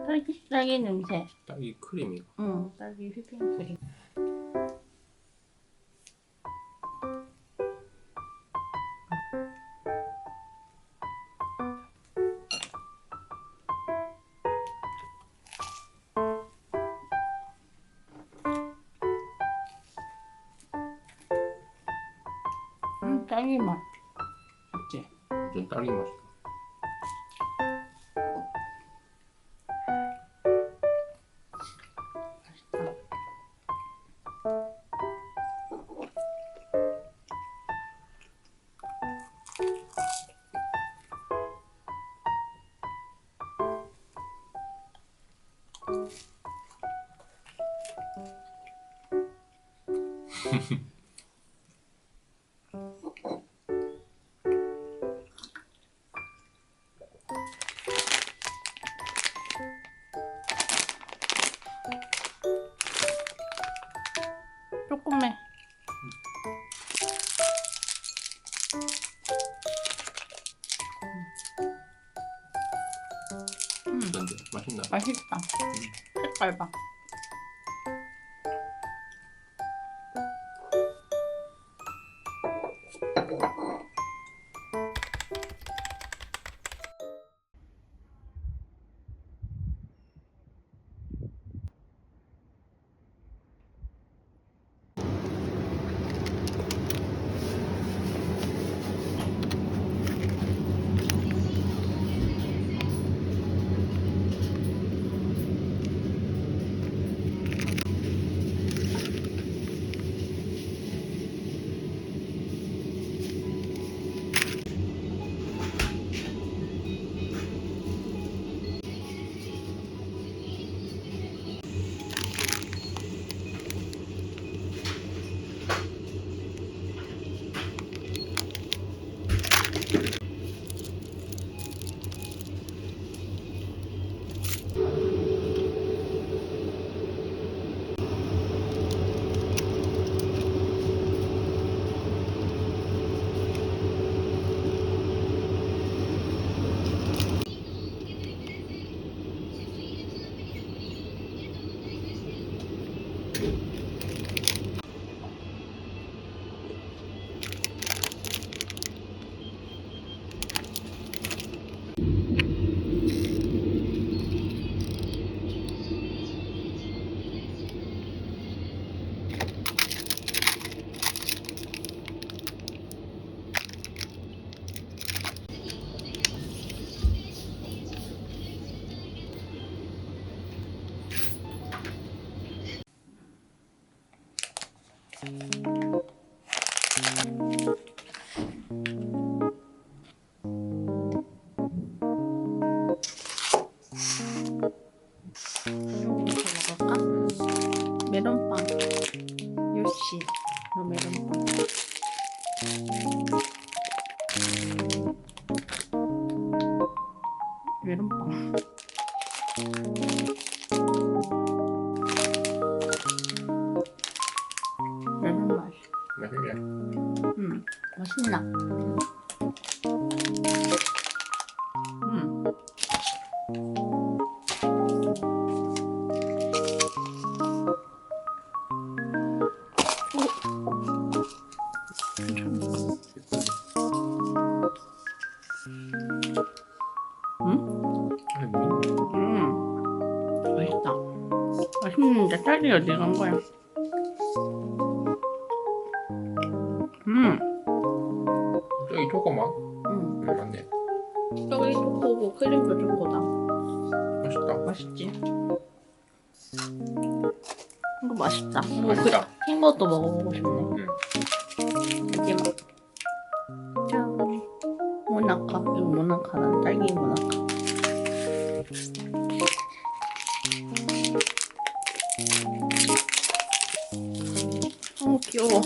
딸기 냄새. 딸기 크림이고. 응, 딸기 휘핑크림. 딸기 맛. 맞지? 완전 딸기 맛이다. 맛있다. 조금해. 어떤데? 맛있나? 맛있다. 색깔 봐. 이렇게 먹을까? 메론빵. 요시. 너 메론빵. 메론빵. 메론 맛. 맛있냐? 맛있나? 맛있다. 맛있는데 딸기 어디 간 거야? 저기 초코맛? 맞네. 저기 초코고 크림도 초코다. 맛있다. 맛있지? 이거 맛있다. 맛있다. 흰것도 먹어보고 싶네. 하지마. 짠. 모나카. 이거 모나카다. 딸기 모나카. 귀여워.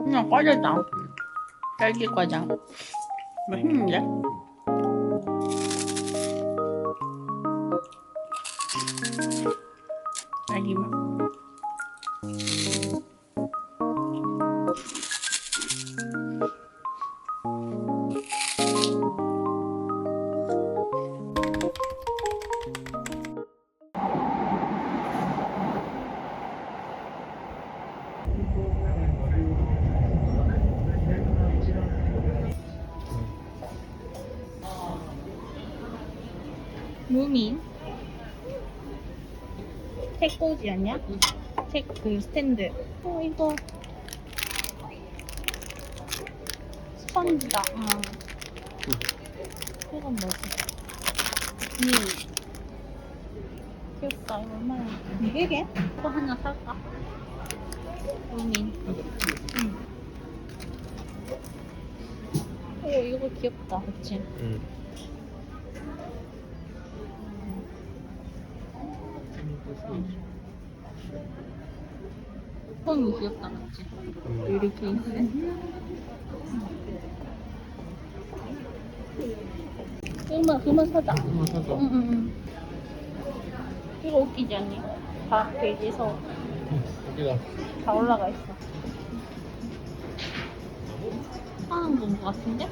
그냥 과자다. 딸기 과자. 맛있는데? 무민 책꽂이 아니야? 책 그 스탠드. 이거 스펀지다. 이건 뭐지? 귀엽다. 이거 얼마나? 이게? 이거 하나 살까? 무민. 오, 이거 귀엽다. 그치? 폰이 귀엽다. 그치? 이렇게 있어. 그만 사자. 응. 이거 웃기지 않니? 다 페이지에서 여기다. 다 올라가 있어. 하는 건 것 같은데?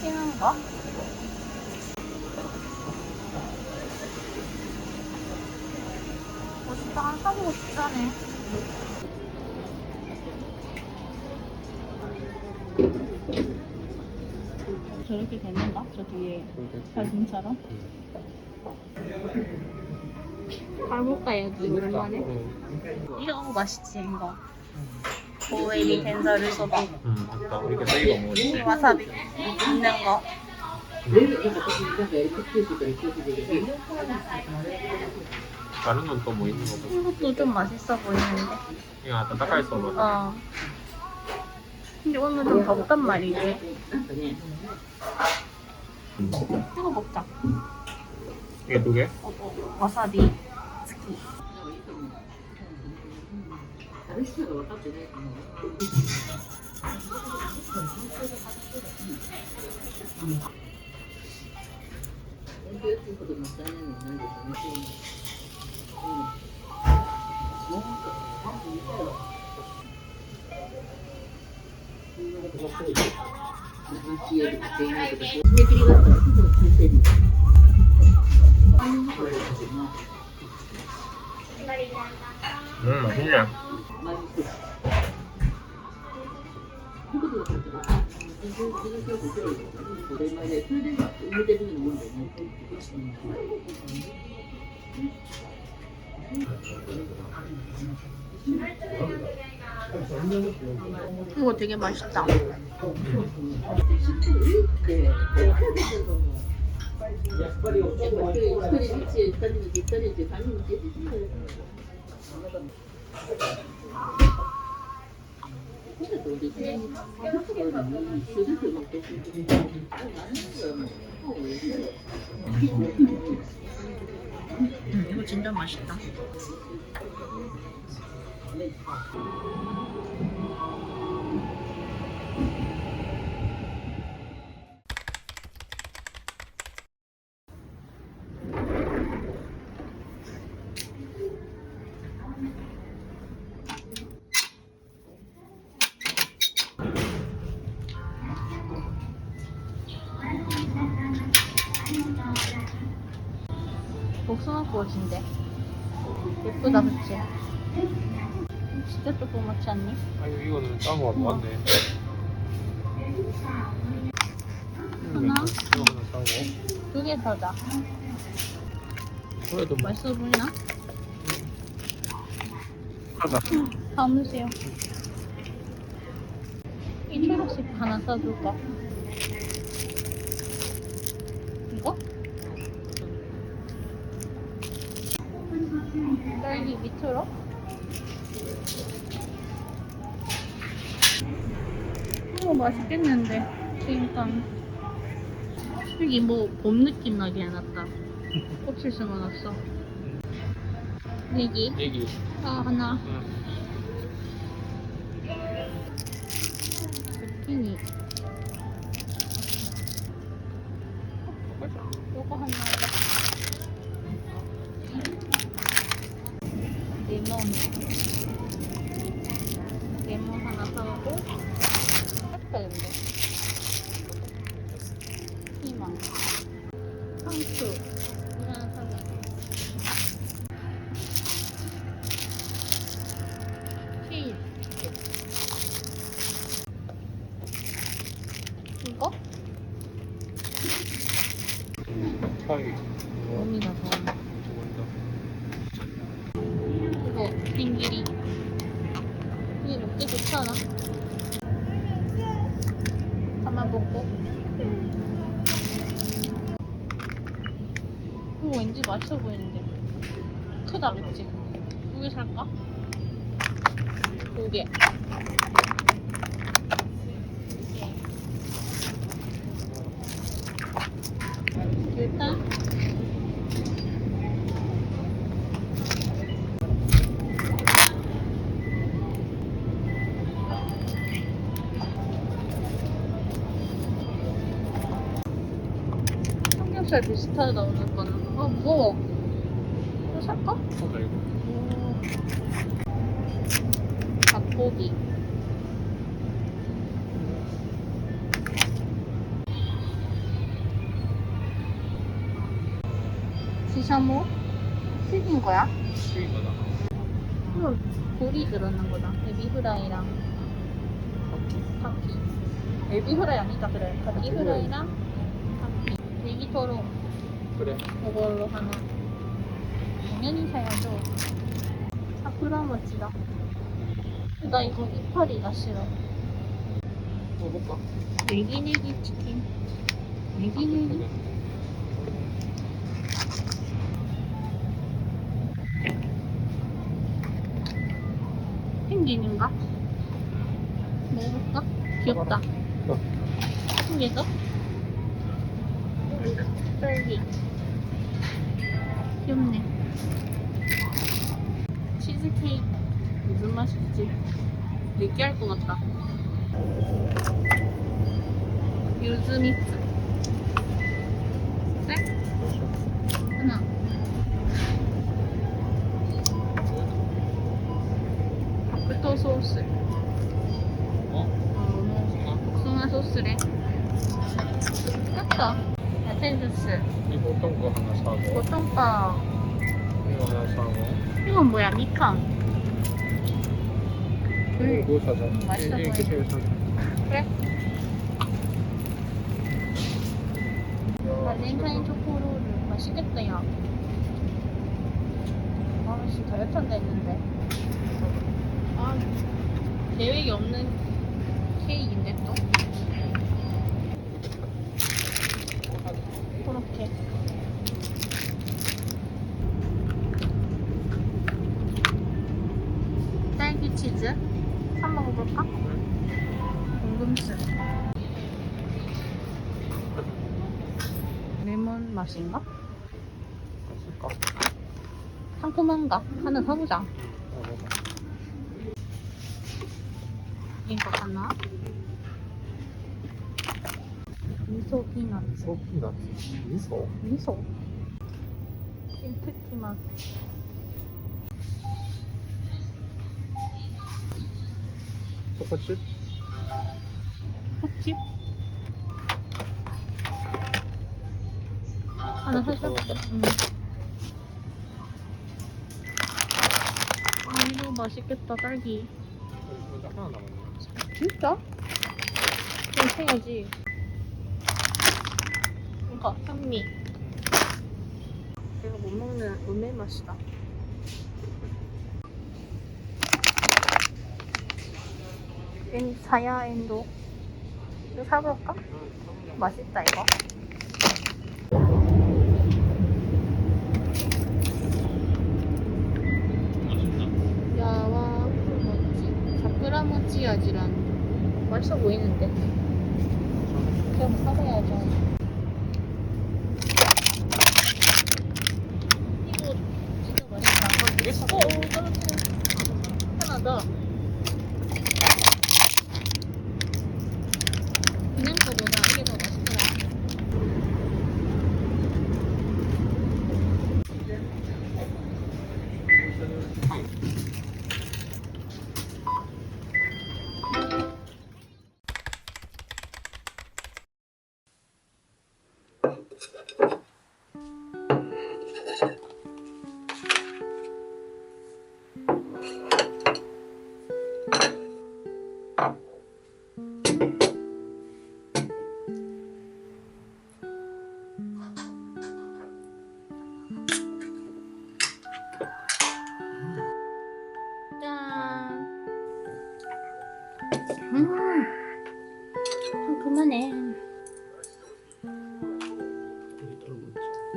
피는가? 멋있다. 한 사보고 싶다네. 저렇게 되는가? 저 뒤에 사진처럼? 가볼까 여기 오랜만에? 이거 맛있지 이거. 보엘이 된 자루소바. 맞다. 이렇게 세이버 먹었지. 와사비 있는 거. 다른 건 또 뭐 있는 거고? 이것도 좀 맛있어 보이는데. 이거 아까 닭갈 써봐. 근데 오늘 좀 덥단 말이지. 이거 먹자. 이게 두 개? 와사비 스키. 맛있네. 이거 되게 맛있다. 이거 진짜 맛있다. 복숭아꽃인데 예쁘다 그치? 진짜 조그맣지 않니? 아니 이거는 딴 거가 많네. 하나? 이거 하나 싸고. 2개 사자. 그래도 뭐. 맛있어 보이나? 하자. 담으세요. 이 초록색 하나 싸줄까? 이거? 딸기 밑으로? 이거 맛있겠는데 그러니까 여기 뭐 봄 느낌 나게 해놨다. 꽃을 심어놨어. 네기? 얘기. 하나. zucchini. 요거 하나. 레몬 하나 사고 색깔인데 피망 상추 이거 하나 사자. 치즈 파이. 봄이다 봄. 이거 빙기리. 이게 먹기 좋잖아. 한번 먹고. 이거 왠지 맛있어 보이는데. 크다 그치? 2개 살까? 2개. 일단 삼겹살 비슷하다 오늘 거는. 아 무거워. 이거 살까? 사자 이거. 닭고기. 시샤모? 튀긴 거야? 튀긴 거다. 이거 고리 들어있는 거다. 에비프라이랑 카키. 에비프라이 아니다 그래. 카키프라이랑 카키. 올리기도로 그래. 이걸로 하나. 당연히 사야죠. 사쿠라 멋지다. 나 이거 이파리가 싫어. 먹어볼까? 내기내기 치킨. 내기내기. 펭귄인가? 먹어볼까? 귀엽다. 펭귄도? 딸기. 귀엽네. 치즈케이크. 무슨 맛일지 느끼할 것 같다. 유즈미츠. 네? 하나. 닭부터 소스. 복숭아 소스래. 샀다. 야채 주스. 이거 어떤 거 하나 사고. 보통빵. 이거 하나 사고. 이건 뭐야? 미캉. 이거 사자. 맛있어 이렇게 보여. 제일 사자. 그래? 발렌타인 초코롤 맛있겠다 야. 아씨 다이어트 한다 했는데. 아 계획이 없는 케이크인데 또. 그렇게. 딸기 치즈 사 먹어볼까? 궁금증. 레몬 맛인가? 맛있을까? 상큼한가? 하나 사보자. 먹어봐. 이거 하나. 미소 피넛. 소피넛. 미소. 미소. 심트티 맛. 초코칩? 흑집? 하나 사자. 응. 아, 이거 맛있겠다, 딸기. 이거 딱 하나 남았네. 진짜? 그럼 사야지. 이거, 현미. 내가 못 먹는 음의 맛이다. 사야 엔도. 이거 사볼까? 맛있다, 이거. 야와 모찌 사쿠라 모찌 아지란. 맛있어 보이는데 그럼 사봐야죠. 이거 진짜 맛있다. 되게 싸. 떨어뜨려. 하나 더. 그냥 거보다 이게 더 맛있더라.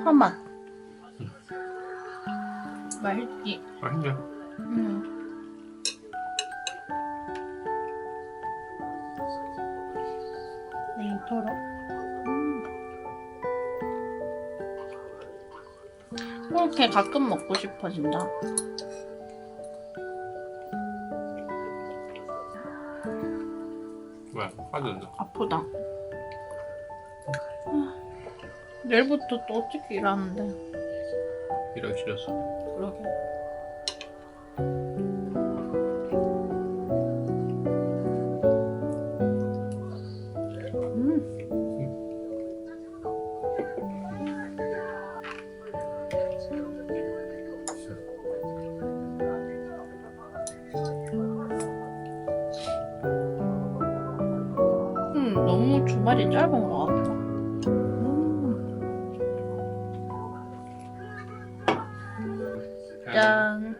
파맛. 맛있지? 맛있네. 냉토로. 이렇게 가끔 먹고 싶어진다. 왜? 빠졌네. 아프다. 내일부터 또 어떻게 일하는데? 일하기 싫었어. 그러게. 너무 주말이 짧은 것 같아. 짠.